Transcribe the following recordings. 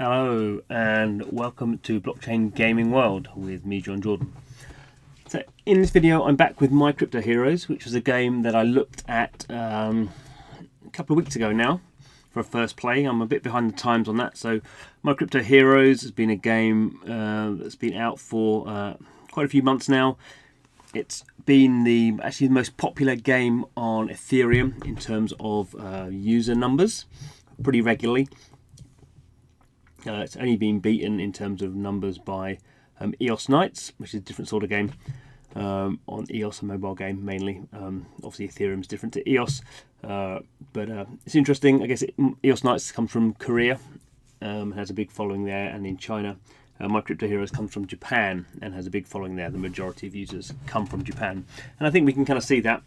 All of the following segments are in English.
Hello and welcome to Blockchain Gaming World with me, Jon Jordan. So in this video I'm back with My Crypto Heroes, which was a game that I looked at a couple of weeks ago now for a first play. I'm a bit behind the times on that. So My Crypto Heroes has been a game that's been out for quite a few months now. It's been actually the most popular game on Ethereum in terms of user numbers pretty regularly. It's only been beaten in terms of numbers by EOS Knights, which is a different sort of game on EOS, a mobile game mainly. Obviously Ethereum is different to EOS, but it's interesting. I guess EOS Knights comes from Korea, has a big following there, and in China. My Crypto Heroes comes from Japan and has a big following there. The majority of users come from Japan, and I think we can kind of see that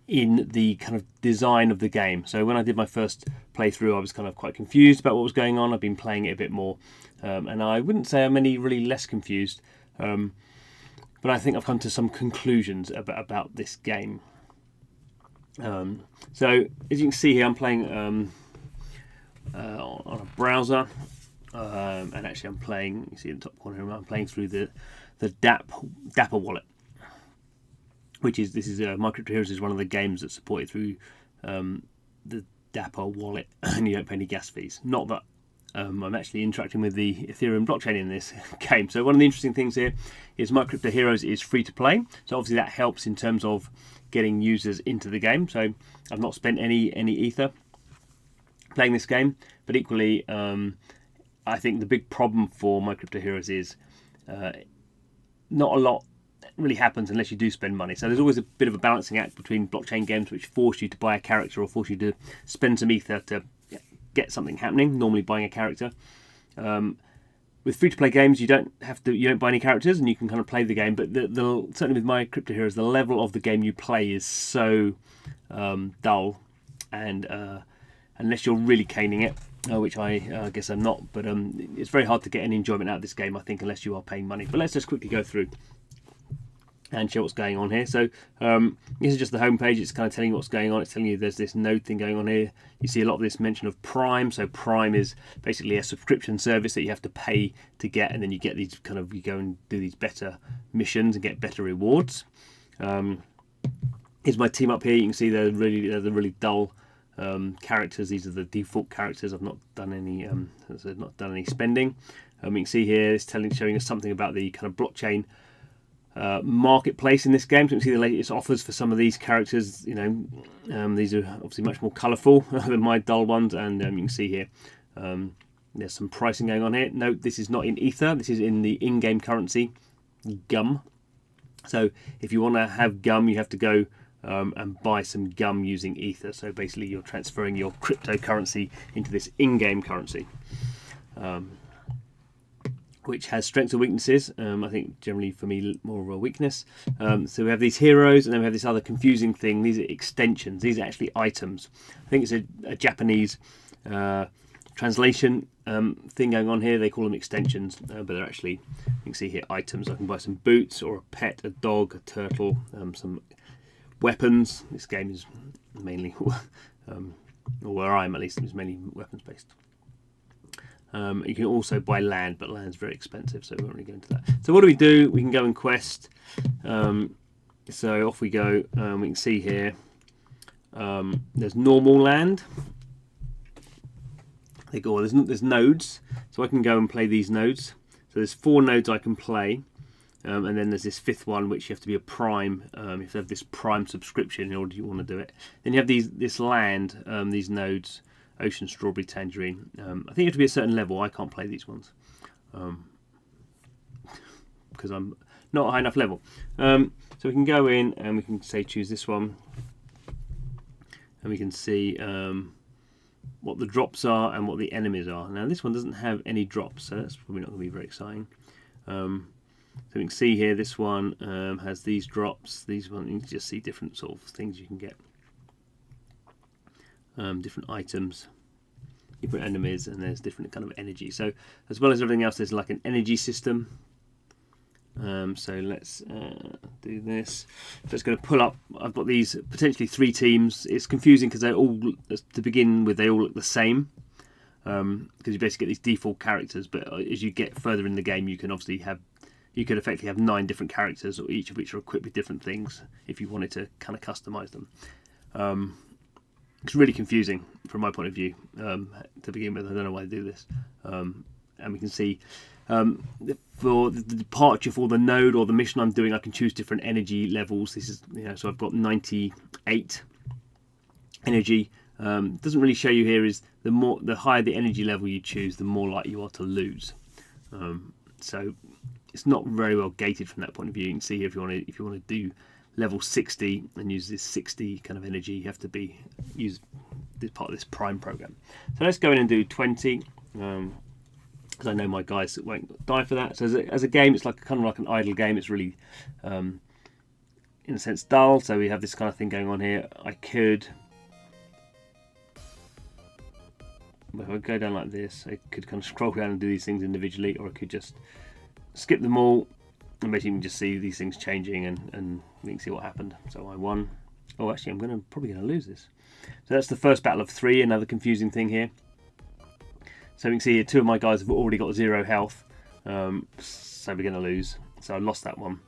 in the kind of design of the game. So when I did my first playthrough, I was kind of quite confused about what was going on. I've been playing it a bit more, and I wouldn't say I'm any really less confused, but I think I've come to some conclusions about this game. So as you can see here, I'm playing on a browser, and actually I'm playing, you see in the top corner, I'm playing through the Dapper wallet, which is My Crypto Heroes is one of the games that support it through the Dapper wallet, and you don't pay any gas fees. Not that I'm actually interacting with the Ethereum blockchain in this game. So one of the interesting things here is My Crypto Heroes is free to play, so obviously that helps in terms of getting users into the game. So I've not spent any ether playing this game, but equally I think the big problem for My Crypto Heroes is not a lot really happens unless you do spend money. So there's always a bit of a balancing act between blockchain games which force you to buy a character or force you to spend some ether to get something happening, normally buying a character. With free-to-play games, you don't buy any characters and you can kind of play the game, but certainly with My Crypto Heroes, the level of the game you play is so dull, and unless you're really caning it, which I guess I'm not, but it's very hard to get any enjoyment out of this game, I think, unless you are paying money. But let's just quickly go through and show what's going on here. So this is just the home page. It's kind of telling you what's going on. It's telling you there's this node thing going on here. You see a lot of this mention of Prime. So Prime is basically a subscription service that you have to pay to get, and then you get these kind of, you go and do these better missions and get better rewards. Here's my team up here. You can see they're the really dull characters. These are the default characters. I've not done any spending. You can see here it's showing us something about the kind of blockchain marketplace in this game. So you can see the latest offers for some of these characters. These are obviously much more colourful than my dull ones, and you can see here there's some pricing going on here. Note this is not in ether, this is in the in-game currency gum. So if you want to have gum, you have to go and buy some gum using ether. So basically you're transferring your cryptocurrency into this in-game currency, which has strengths and weaknesses. I think generally for me more of a weakness. So we have these heroes, and then we have this other confusing thing. These are extensions. These are actually items. I think it's a Japanese translation thing going on here. They call them extensions, but they're actually, you can see here, items. I can buy some boots or a pet, a dog, a turtle, some weapons. This game is mainly, or where I am at least, is mainly weapons based. You can also buy land, but land's very expensive, so we won't really go into that. So what do? We can go and quest. So off we go. We can see here there's normal land. There's nodes, so I can go and play these nodes. So there's 4 nodes I can play, and then there's this 5th one which you have to be a prime. You have to have this prime subscription in order you want to do it. Then you have this land, these nodes. Ocean, strawberry, tangerine. I think you have to be a certain level. I can't play these ones because I'm not a high enough level. So we can go in and we can say choose this one, and we can see what the drops are and what the enemies are. Now this one doesn't have any drops, so that's probably not going to be very exciting. So we can see here this one has these drops. These ones you can just see different sort of things you can get. Different items, different enemies, and there's different kind of energy. So as well as everything else, there's like an energy system. So let's do this. So it's going to pull up. I've got these potentially 3 teams. It's confusing because they're all, to begin with, they all look the same. because you basically get these default characters, but as you get further in the game, you can obviously you could effectively have 9 different characters, or each of which are equipped with different things if you wanted to kind of customize them. It's really confusing from my point of view to begin with. I don't know why they do this. And we can see for the departure for the node or the mission I'm doing, I can choose different energy levels. This is, so I've got 98 energy. Doesn't really show you here is the higher the energy level you choose, the more likely you are to lose. So it's not very well gated from that point of view. You can see here if you want to do level 60 and use this 60 kind of energy, you have to use this part of this prime program. So let's go in and do 20, because I know my guys won't die for that. So as a game, it's kind of like an idle game. It's really in a sense dull. So we have this kind of thing going on here. If I go down like this, I could kind of scroll down and do these things individually, or I could just skip them all, and basically you can just see these things changing, and we can see what happened. So I won. Oh, actually, I'm probably going to lose this. So that's the first battle of 3. Another confusing thing here. So we can see here 2 of my guys have already got 0 health, so we're going to lose. So I lost that one.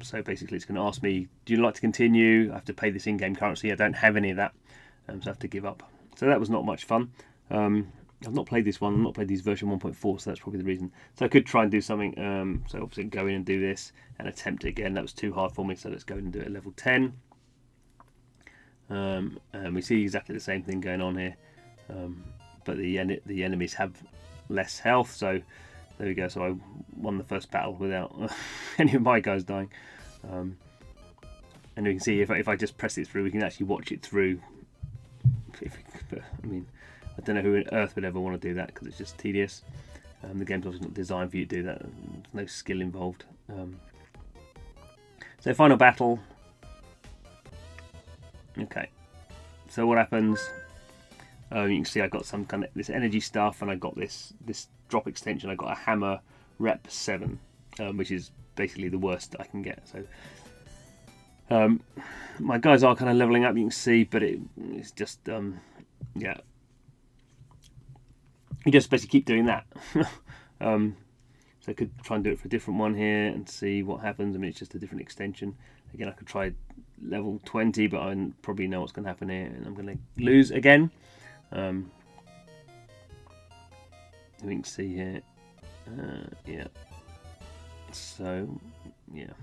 So basically, it's going to ask me, do you like to continue? I have to pay this in-game currency. I don't have any of that, so I have to give up. So that was not much fun. I've not played this one. I've not played these version 1.4, so that's probably the reason. So I could try and do something. So obviously go in and do this and attempt it again. That was too hard for me, so let's go in and do it at level 10. And we see exactly the same thing going on here, but the enemies have less health. So there we go. So I won the first battle without any of my guys dying. And we can see if I just press it through, we can actually watch it through. But, I mean, I don't know who on earth would ever want to do that, because it's just tedious. The game's obviously not designed for you to do that. There's no skill involved. So final battle. Okay. So what happens? You can see I got some kind of this energy stuff, and I got this drop extension. I got a hammer rep 7, which is basically the worst I can get. So my guys are kind of leveling up. You can see, but it's just yeah. You just basically keep doing that. So I could try and do it for a different one here and see what happens. I mean, it's just a different extension. Again, I could try level 20, but I probably know what's going to happen here, and I'm going to lose again. You can see here. Yeah. So, yeah.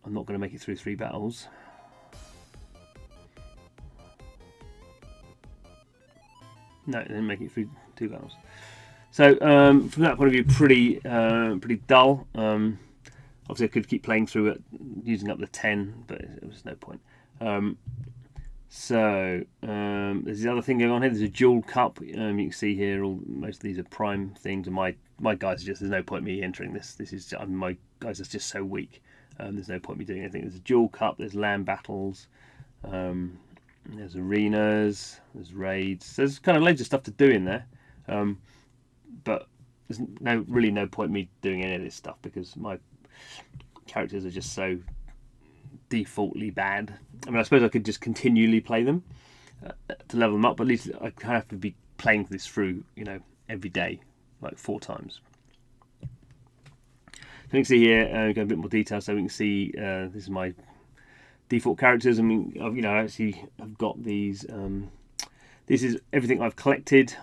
I'm not going to make it through 3 battles. No, it didn't make it through 2 battles. So from that point of view, pretty dull. Obviously, I could keep playing through it, using up the 10, but it was no point. There's the other thing going on here. There's a dual cup. You can see here, most of these are prime things, and my guys are just, there's no point me entering this. My guys are just so weak. There's no point me doing anything. There's a dual cup. There's land battles. There's arenas, there's raids. There's kind of loads of stuff to do in there, but there's really no point me doing any of this stuff, because my characters are just so defaultly bad. I mean, I suppose I could just continually play them to level them up, but at least I have to be playing this through, every day, like 4 times. So you can see here, we've got a bit more detail, so we can see this is my default characters. I mean, I've got these. This is everything I've collected,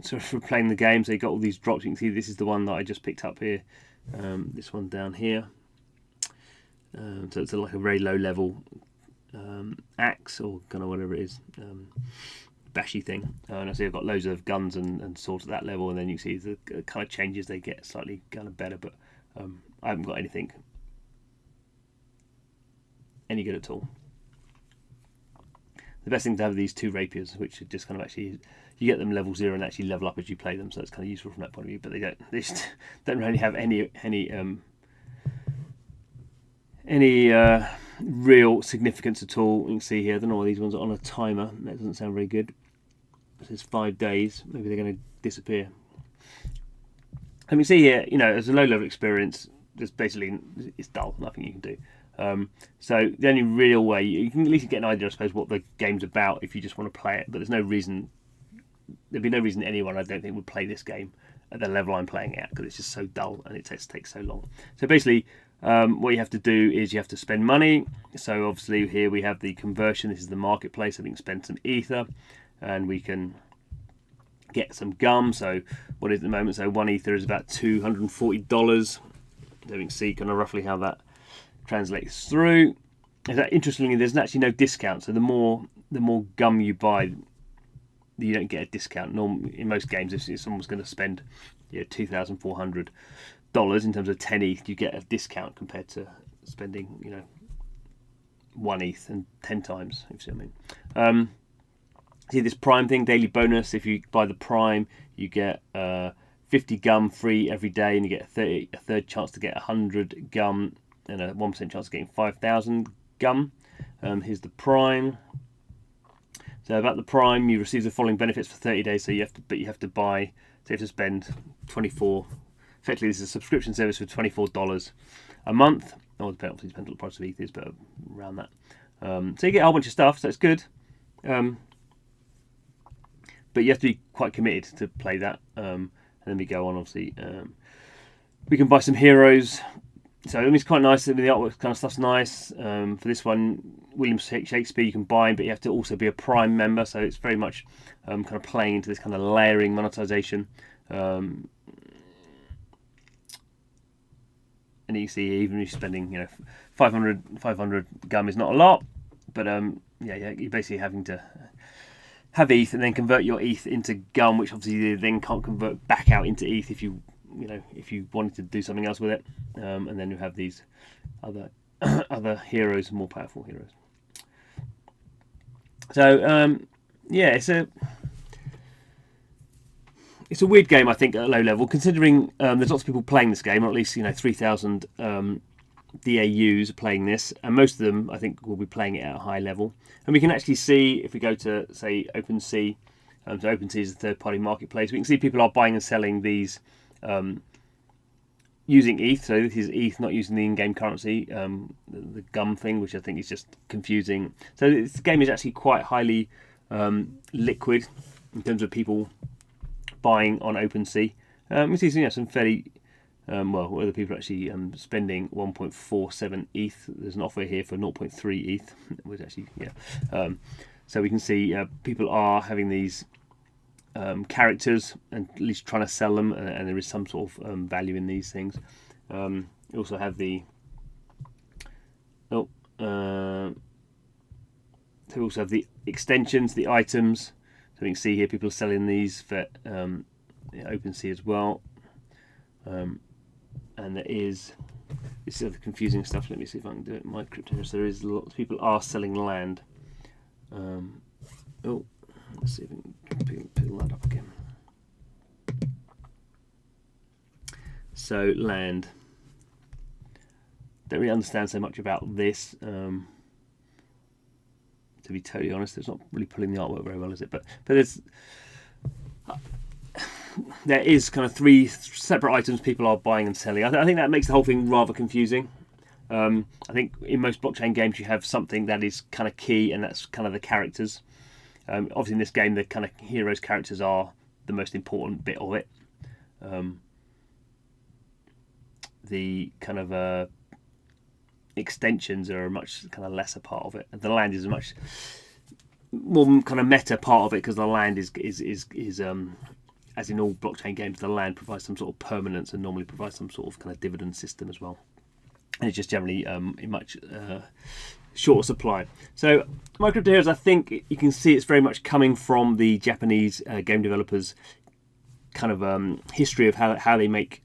sort of for playing the game. So you got all these drops. You can see this is the one that I just picked up here. This one down here. So it's like a very low level axe, or kind of whatever it is, bashy thing. And I see I've got loads of guns and swords at that level, and then you see the kind of changes they get slightly kind of better, but I haven't got anything any good at all. The best thing to have are these 2 rapiers, which are just kind of actually, you get them level 0 and actually level up as you play them, so it's kind of useful from that point of view. But they just don't really have any real significance at all. You can see here, I don't know why these ones are on a timer. That doesn't sound very good. It says 5 days. Maybe they're going to disappear. And we see here, as a low level experience, just basically it's dull. Nothing you can do. So the only real way you can at least get an idea, I suppose, what the game's about if you just want to play it. But there'd be no reason anyone, I don't think, would play this game at the level I'm playing it at, because it's just so dull and it takes so long. So basically, what you have to do is you have to spend money. So obviously here we have the conversion. This is the marketplace. So we can spend some ether, and we can get some gum. So what is at the moment? So 1 ether is about $240. So we can see kind of roughly how that translates through. Interestingly, there's actually no discount. So the more gum you buy, you don't get a discount. Normally, in most games, if someone's going to spend $2,400 in terms of 10 ETH, you get a discount compared to spending 1 ETH and 10 times. If you see what I mean. See this Prime thing, daily bonus. If you buy the Prime, you get 50 gum free every day, and you get a third chance to get 100 gum and a 1% chance of getting 5,000 gum. Here's the Prime. So about the Prime, you receive the following benefits for 30 days. So you have to buy. So you have to spend 24. Effectively, this is a subscription service for $24 a month. Obviously depends on the price of ETH is, but around that. So you get a whole bunch of stuff. So it's good. But you have to be quite committed to play that. And then we go on. Obviously, we can buy some heroes. So I mean, it's quite nice. I mean, the artwork kind of stuff's nice. For this one, William Shakespeare you can buy, but you have to also be a Prime member. So it's very much kind of playing into this kind of layering monetization. And you see, even if you're spending 500 gum is not a lot, but you're basically having to have ETH and then convert your ETH into gum, which obviously you then can't convert back out into ETH if you wanted to do something else with it. And then you have these other heroes, more powerful heroes. So it's a weird game, I think, at a low level, considering there's lots of people playing this game, or at least 3,000 DAUs are playing this, and most of them, I think, will be playing it at a high level. And we can actually see, if we go to, say, OpenSea, so OpenSea is a third-party marketplace, we can see people are buying and selling these using ETH. So this is ETH, not using the in-game currency, the gum thing, which I think is just confusing. So this game is actually quite highly liquid in terms of people buying on OpenSea. We see some fairly whether people are actually spending 1.47 ETH. There's an offer here for 0.3 ETH. It was actually so we can see people are having these characters and at least trying to sell them, and there is some sort of value in these things. We also have the extensions, the items. So we can see here people are selling these for OpenSea as well. And this is the confusing stuff. Let me see if I can do it. My crypto. So there is lots of people are selling land. Let's see if we can pull that up again. So land. Don't really understand so much about this. To be totally honest, it's not really pulling the artwork very well, is it? But there is kind of 3 separate items people are buying and selling. I think that makes the whole thing rather confusing. I think in most blockchain games you have something that is kind of key, and that's kind of the characters. Obviously in this game the kind of heroes characters are the most important bit of it. The kind of extensions are a much kind of lesser part of it, and the land is a much more kind of meta part of it, because the land is as in all blockchain games, the land provides some sort of permanence and normally provides some sort of kind of dividend system as well. And it's just generally in much shorter supply. So Crypto Heroes, I think you can see it's very much coming from the Japanese game developers' kind of history of how they make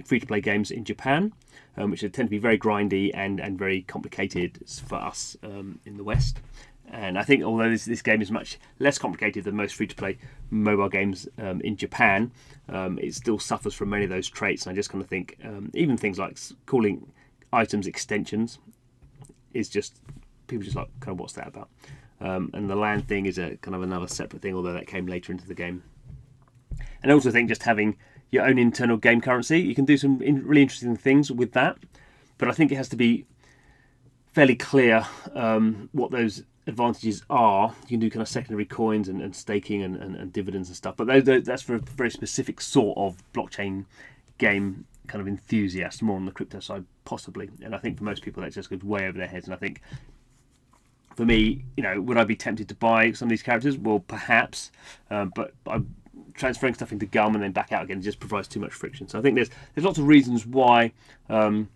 free-to-play games in Japan, which tend to be very grindy and very complicated for us in the West. And I think although this game is much less complicated than most free-to-play mobile games in Japan, it still suffers from many of those traits. And I just kind of think even things like calling items extensions is just, people just like, kind of, what's that about? And the land thing is a kind of another separate thing, although that came later into the game. And I also think just having your own internal game currency, you can do some really interesting things with that. But I think it has to be fairly clear what those advantages are. You can do kind of secondary coins and staking and dividends and stuff, but that's for a very specific sort of blockchain game kind of enthusiast, more on the crypto side possibly. And I think for most people that just goes way over their heads. And I think for me, would I be tempted to buy some of these characters? Well, perhaps, but I'm transferring stuff into Gum and then back out again just provides too much friction. So I think there's lots of reasons why my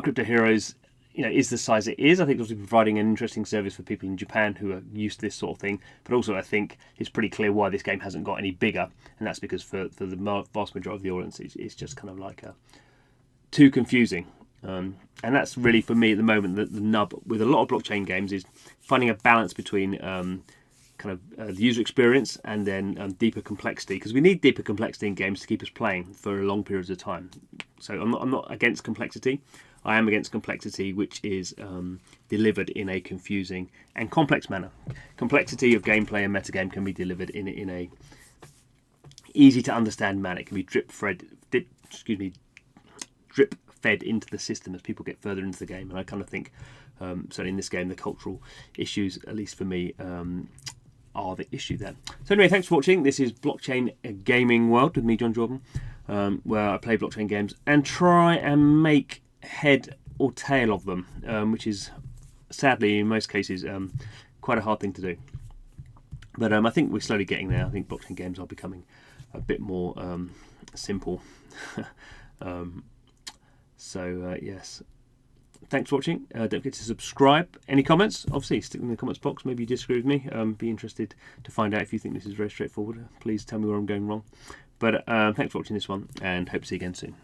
Crypto Heroes is the size it is. I think it's obviously providing an interesting service for people in Japan who are used to this sort of thing. But also I think it's pretty clear why this game hasn't got any bigger. And that's because for the vast majority of the audience, it's just kind of like too confusing. And that's really, for me at the moment, the nub with a lot of blockchain games is finding a balance between the user experience and then deeper complexity. Because we need deeper complexity in games to keep us playing for long periods of time. So I'm not against complexity. I am against complexity which is delivered in a confusing and complex manner. Complexity of gameplay and metagame can be delivered in a easy to understand manner. It can be drip fed into the system as people get further into the game. And I kind of think, certainly in this game, the cultural issues, at least for me, are the issue there. So anyway, thanks for watching. This is Blockchain Gaming World with me, Jon Jordan, where I play blockchain games and try and make head or tail of them, which is sadly in most cases quite a hard thing to do. But I think we're slowly getting there. I think blockchain games are becoming a bit more simple. Yes, thanks for watching. Don't forget to subscribe. Any comments? Obviously, stick them in the comments box. Maybe you disagree with me. Be interested to find out if you think this is very straightforward. Please tell me where I'm going wrong. But thanks for watching this one, and hope to see you again soon.